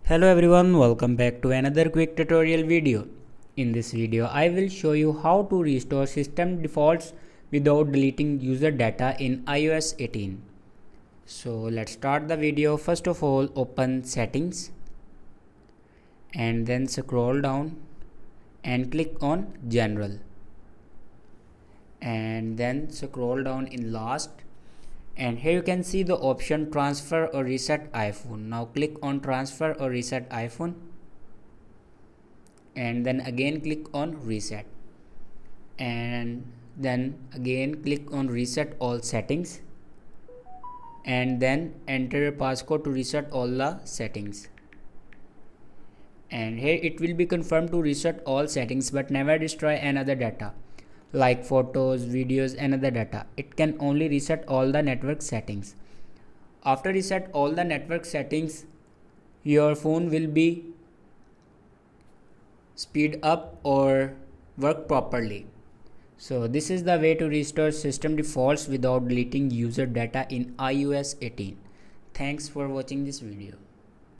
Hello everyone, welcome back to another quick tutorial video. In this video, I will show you how to restore system defaults without deleting user data in iOS 18. So let's start the video. First of all, open settings and then scroll down and click on general. And then scroll down in last. And here you can see the option transfer or reset iPhone. Now click on transfer or reset iPhone and then again click on reset and then again click on reset all settings and then enter your passcode to reset all the settings. And here it will be confirmed to reset all settings but never destroy another data like photos, videos and other data. It can only reset all the network settings. After reset all the network settings, your phone will be speed up or work properly. So this is the way to restore system defaults without deleting user data in iOS 18. Thanks for watching this video.